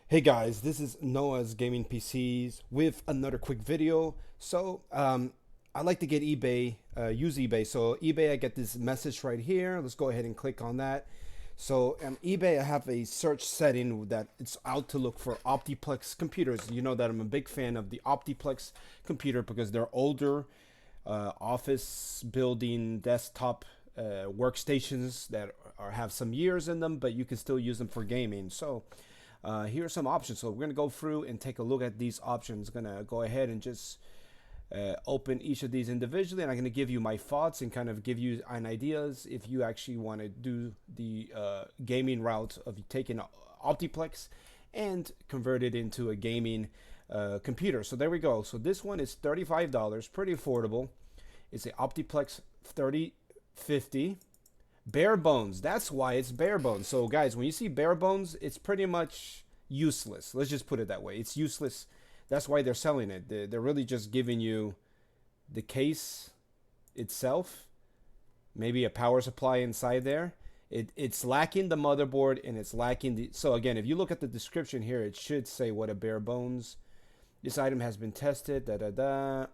Hey guys, this is Noah's Gaming PCs with another quick video. I like to get use eBay. So eBay, I get this message right here. Let's go ahead and click on that. eBay, I have a search setting that it's out to look for OptiPlex computers. You know that I'm a big fan of the OptiPlex computer because they're older office building desktop workstations that have some years in them, but you can still use them for gaming. Here are some options. So we're going to go through and take a look at these options. Going to go ahead and just open each of these individually, and I'm going to give you my thoughts and kind of give you an ideas if you actually want to do the gaming route of taking OptiPlex and convert it into a gaming computer. So there we go. So this one is $35, pretty affordable. It's an OptiPlex 3050. Bare bones. That's why it's bare bones. So, guys, when you see bare bones, it's pretty much useless. Let's just put it that way. It's useless. That's why they're selling it. They're really just giving you the case itself, maybe a power supply inside there. It's lacking the motherboard and it's lacking the. So, again, if you look at the description here, it should say what a bare bones. This item has been tested. Da da da.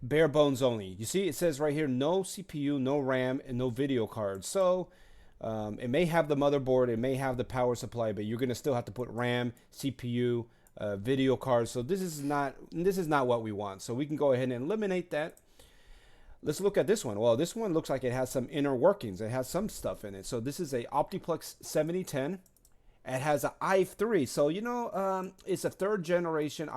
Bare bones only. You see, it says right here, no CPU, no RAM, and no video card. So it may have the motherboard, it may have the power supply, but you're gonna still have to put RAM, CPU, video card. So this is not what we want. So we can go ahead and eliminate that. Let's look at this one. Well, this one looks like it has some inner workings. It has some stuff in it. So this is a OptiPlex 7010. It has an i3. So it's a third generation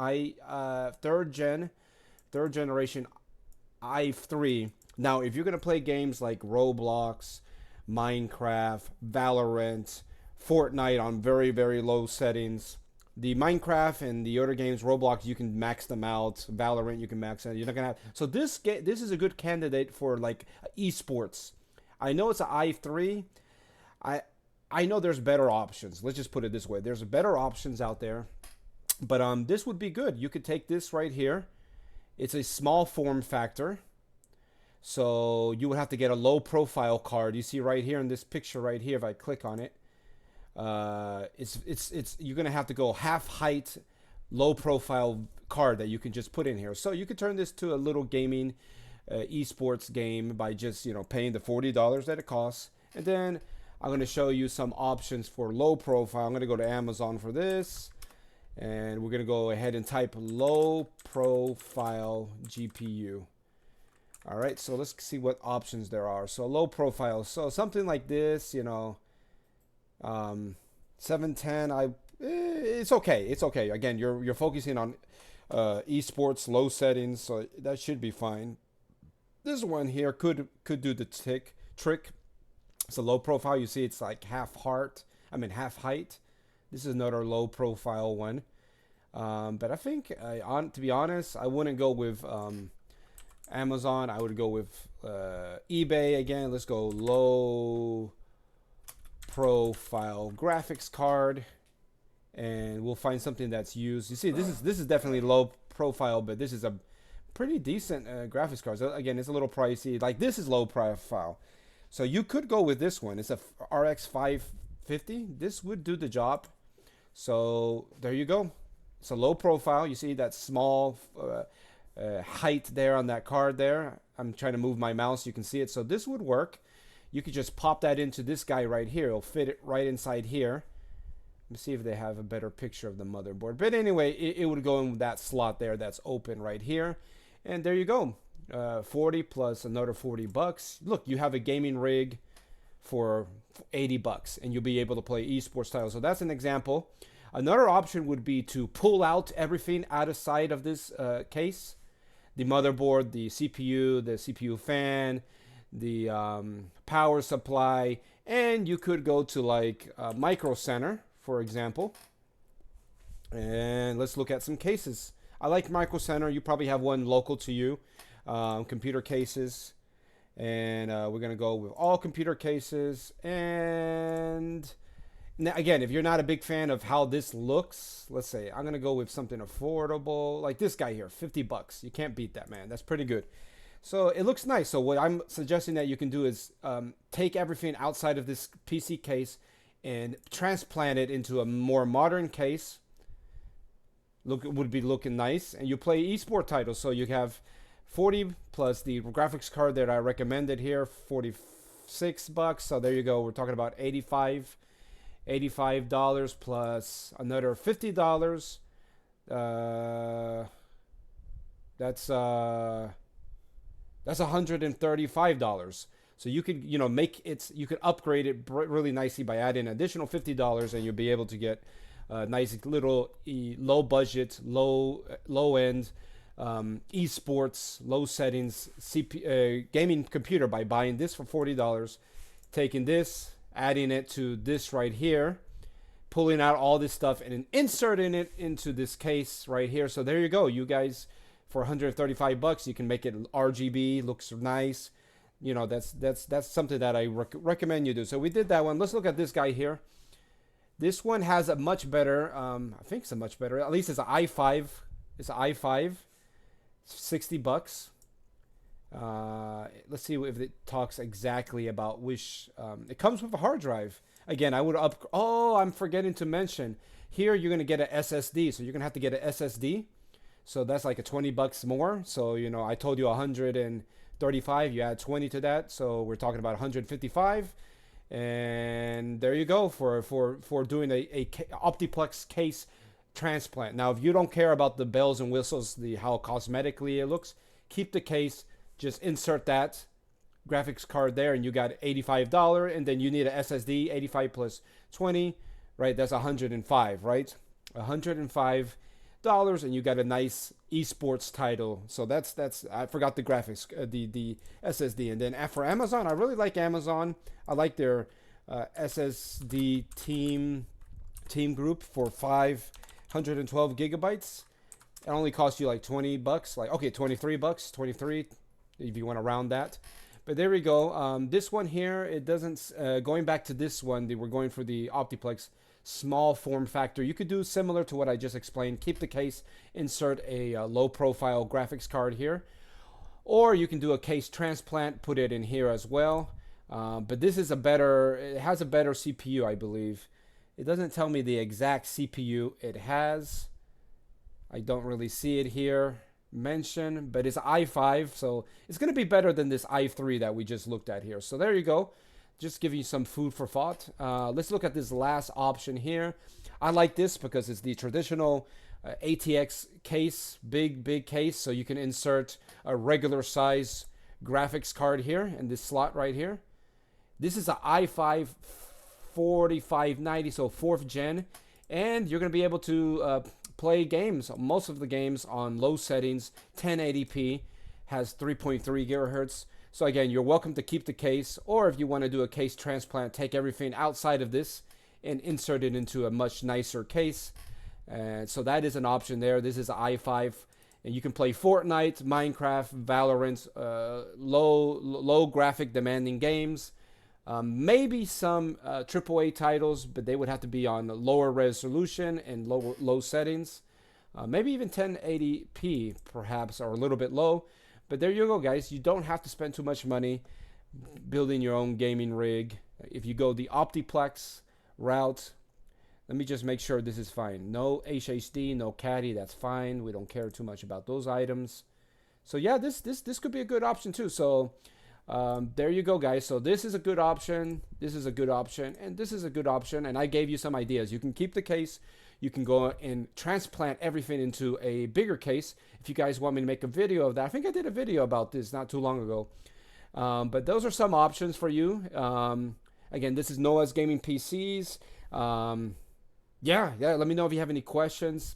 i3. Now, if you're gonna play games like Roblox, Minecraft, Valorant, Fortnite on very very low settings, the Minecraft and the other games, Roblox, you can max them out. Valorant, you can max out. You're not gonna have. So this is a good candidate for like esports. I know it's an i3. I I know there's better options. Let's just put it this way: there's better options out there, but this would be good. You could take this right here. It's a small form factor. So you would have to get a low profile card. You see right here in this picture right here, if I click on it, it's you're gonna have to go half height, low profile card that you can just put in here. So you could turn this to a little gaming esports game by just paying the $40 that it costs. And then I'm gonna show you some options for low profile. I'm gonna go to Amazon for this. And we're going to go ahead and type low profile GPU. All right, so let's see what options there are. So low profile, so something like this, 710. It's okay. It's okay. Again, you're focusing on esports, low settings, so that should be fine. This one here could do the trick. It's a low profile. You see, it's like half half height. This is another low profile one. But I think, to be honest, I wouldn't go with Amazon. I would go with eBay again. Let's go low profile graphics card, and we'll find something that's used. You see, this is definitely low profile, but this is a pretty decent graphics card. So again, it's a little pricey. Like this is low profile, so you could go with this one. It's a RX 550. This would do the job. So there you go. It's a low profile. You see that small height there on that card there. I'm trying to move my mouse. You can see it. So this would work. You could just pop that into this guy right here. It'll fit it right inside here. Let me see if they have a better picture of the motherboard. But anyway, it would go in that slot there that's open right here. And there you go. 40 plus another $40. Look, you have a gaming rig for $80 and you'll be able to play esports titles. So that's an example. Another option would be to pull out everything out of sight of this case: the motherboard, the CPU fan, the power supply, and you could go to like Micro Center, for example. And let's look at some cases. I like Micro Center. You probably have one local to you. Computer cases. And we're going to go with all computer cases. And now, again, if you're not a big fan of how this looks, let's say I'm going to go with something affordable like this guy here, $50. You can't beat that, man. That's pretty good. So it looks nice. So what I'm suggesting that you can do is take everything outside of this PC case and transplant it into a more modern case, would be looking nice. And you play esport titles, so you have 40 plus the graphics card that I recommended here, $46. So there you go. We're talking about $85 plus another $50. That's $135. So you could, make it, you could upgrade it really nicely by adding an additional $50, and you'll be able to get a nice little low budget, low end esports, low settings gaming computer by buying this for $40, taking this, adding it to this right here, pulling out all this stuff and then inserting it into this case right here. So there you go, you guys. For $135, you can make it RGB, looks nice. That's something that I recommend you do. So we did that one. Let's look at this guy here. This one has a much better, I think it's a much better, at least it's an i5. It's an i5, $60. Let's see if it talks exactly about which, it comes with a hard drive. Again, I would I'm forgetting to mention, here you're going to get an SSD. So you're going to have to get an SSD. So that's like a $20 more. So, I told you 135, you add 20 to that. So we're talking about 155. And there you go for doing a OptiPlex case transplant. Now, if you don't care about the bells and whistles, how cosmetically it looks, keep the case, just insert that graphics card there, and you got $85. And then you need an SSD, 85 plus 20, right? That's 105, right? 105. And you got a nice esports title. So that's I forgot the graphics, the SSD. And then for Amazon, I really like Amazon. I like their SSD team group for 512 gigabytes. It only costs you like $20, like, okay, $23, 23 if you want to round that. But there we go. This one here, it doesn't, going back to this one, they were going for the OptiPlex small form factor. You could do similar to what I just explained. Keep the case, insert a low profile graphics card here, or you can do a case transplant, put it in here as well. But this is it has a better CPU, I believe. It doesn't tell me the exact CPU it has. I don't really see it here mentioned, but it's i5, so it's going to be better than this i3 that we just looked at here. So there you go. Just give you some food for thought. Let's look at this last option here. I like this because it's the traditional ATX case, big case. So you can insert a regular size graphics card here in this slot right here. This is an i5 4590, so 4th gen. And you're going to be able to play games, most of the games on low settings, 1080p, has 3.3 gigahertz. So again, you're welcome to keep the case, or if you want to do a case transplant, take everything outside of this and insert it into a much nicer case. And so that is an option there. This is an i5, and you can play Fortnite, Minecraft, Valorant, low graphic demanding games. Maybe some AAA titles, but they would have to be on lower resolution and low settings. Maybe even 1080p perhaps, or a little bit low. But there you go, guys. You don't have to spend too much money building your own gaming rig. If you go the OptiPlex route, let me just make sure this is fine. No HHD, no caddy, that's fine. We don't care too much about those items. So yeah, this could be a good option too. So there you go, guys. So this is a good option. This is a good option, and this is a good option. And I gave you some ideas. You can keep the case. You can go and transplant everything into a bigger case. If you guys want me to make a video of that, I think I did a video about this not too long ago. But those are some options for you. Again, this is Noah's Gaming PCs. Yeah. Let me know if you have any questions.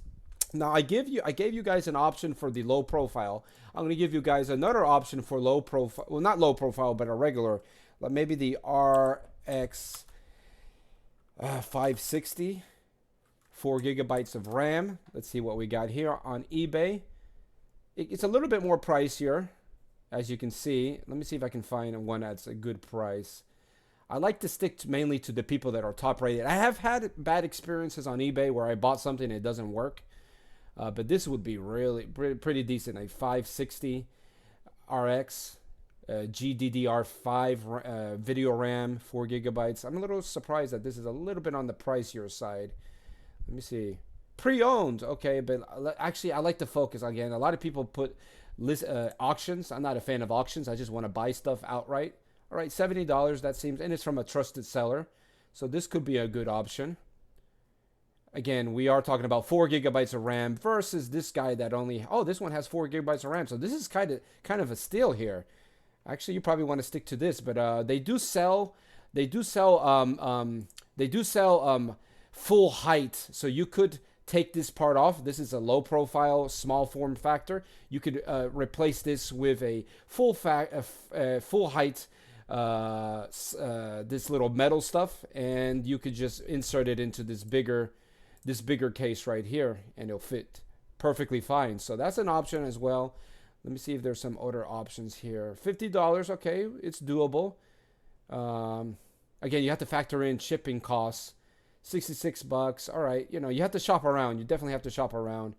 Now, I gave you guys an option for the low profile. I'm going to give you guys another option for low profile. Well, not low profile, but a regular. Maybe the RX 560. 4 gigabytes of RAM. Let's see what we got here on eBay. It's a little bit more pricier, as you can see. Let me see if I can find one that's a good price. I like to stick mainly to the people that are top rated. I have had bad experiences on eBay where I bought something and it doesn't work. But this would be really pretty decent. A 560 RX. GDDR5 video RAM, 4 gigabytes. I'm a little surprised that this is a little bit on the pricier side. Let me see. Pre-owned, okay, but actually I like to focus again. A lot of people put auctions. I'm not a fan of auctions. I just want to buy stuff outright. All right, $70. That seems, and it's from a trusted seller, so this could be a good option. Again, we are talking about 4 gigabytes of RAM versus this guy that only, oh, this one has 4 gigabytes of RAM. So this is kind of a steal here. Actually, you probably want to stick to this, but they do sell full height. So you could take this part off. This is a low profile, small form factor. You could replace this with a full height, this little metal stuff, and you could just insert it into this bigger case right here, and it'll fit perfectly fine. So that's an option as well. Let me see if there's some other options here. $50, okay, it's doable. Again, you have to factor in shipping costs. $66. All right, you know, you have to shop around. You definitely have to shop around.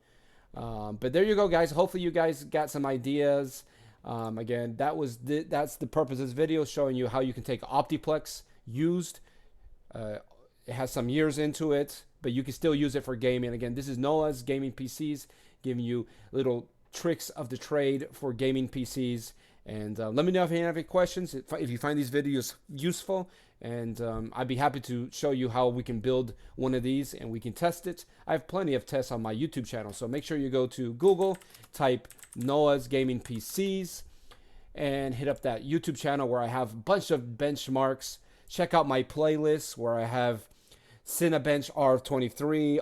But there you go, guys. Hopefully you guys got some ideas. Again, that's the purpose of this video, showing you how you can take OptiPlex used. It has some years into it, but you can still use it for gaming. Again, this is Noah's Gaming PCs, giving you little tricks of the trade for gaming PCs. And let me know if you have any questions, if you find these videos useful, and I'd be happy to show you how we can build one of these and we can test it. I have plenty of tests on my YouTube channel, so make sure you go to Google, type Noah's Gaming PCs, and hit up that YouTube channel where I have a bunch of benchmarks. Check out my playlists where I have Cinebench R23,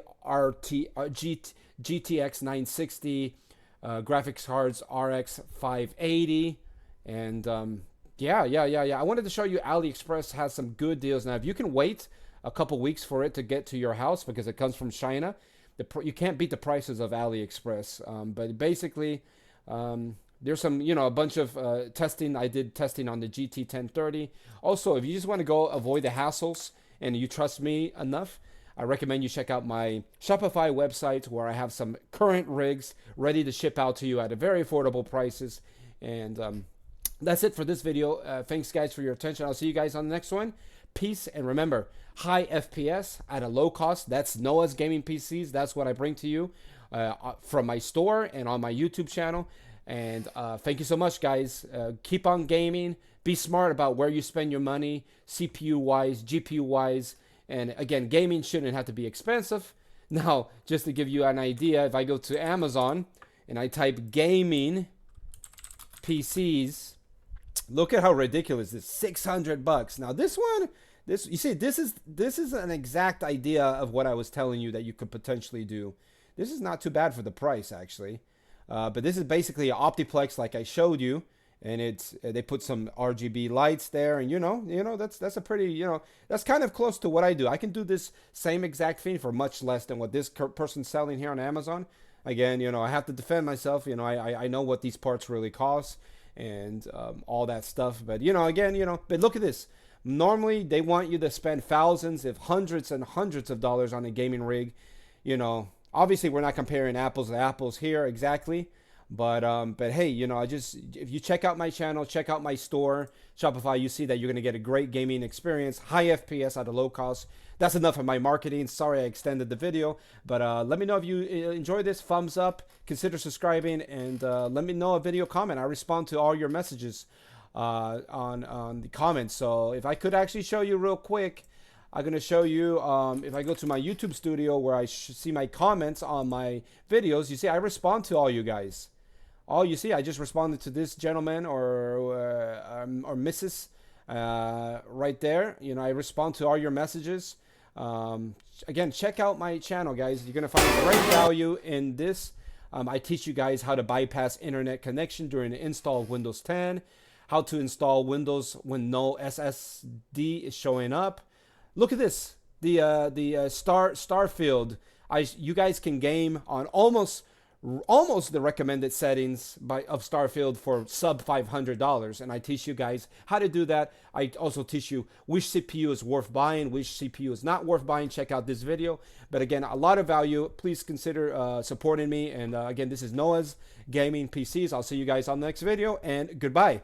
GTX 960, graphics cards RX 580, and yeah. I wanted to show you AliExpress has some good deals. Now, if you can wait a couple weeks for it to get to your house because it comes from China, you can't beat the prices of AliExpress. But basically, there's some, a bunch of testing. I did testing on the GT 1030. Also, if you just want to go avoid the hassles and you trust me enough, I recommend you check out my Shopify website where I have some current rigs ready to ship out to you at a very affordable prices. And that's it for this video. Thanks, guys, for your attention. I'll see you guys on the next one. Peace, and remember, high FPS at a low cost. That's Noah's Gaming PCs. That's what I bring to you from my store and on my YouTube channel. And thank you so much, guys. Keep on gaming. Be smart about where you spend your money, CPU-wise, GPU-wise. And again, gaming shouldn't have to be expensive. Now, just to give you an idea, if I go to Amazon and I type gaming PCs, look at how ridiculous this, $600. Now this one, you see, this is an exact idea of what I was telling you that you could potentially do. This is not too bad for the price, actually. But this is basically an OptiPlex like I showed you. And they put some RGB lights there, and that's a pretty, that's kind of close to what I do. I can do this same exact thing for much less than what this person's selling here on Amazon. Again, I have to defend myself. I know what these parts really cost and all that stuff. But again, but look at this. Normally they want you to spend thousands, if hundreds and hundreds of dollars on a gaming rig. Obviously we're not comparing apples to apples here exactly. But hey, if you check out my channel, check out my store, Shopify, you see that you're going to get a great gaming experience, high FPS at a low cost. That's enough of my marketing. Sorry I extended the video, but let me know if you enjoy this. Thumbs up, consider subscribing, and let me know a video comment. I respond to all your messages on the comments. So if I could actually show you real quick, I'm going to show you, if I go to my YouTube studio where I see my comments on my videos, you see I respond to all you guys. Oh, you see, I just responded to this gentleman or Mrs. Right there. I respond to all your messages. Again, check out my channel, guys. You're going to find great value in this. I teach you guys how to bypass internet connection during the install of Windows 10, how to install Windows when no SSD is showing up. Look at this, the Starfield. You guys can game on almost the recommended settings of Starfield for sub $500, and I teach you guys how to do that. I also teach you which CPU is worth buying, which CPU is not worth buying. Check out this video. But again, a lot of value. Please consider supporting me. And again, this is Noah's Gaming PCs. I'll see you guys on the next video, and goodbye.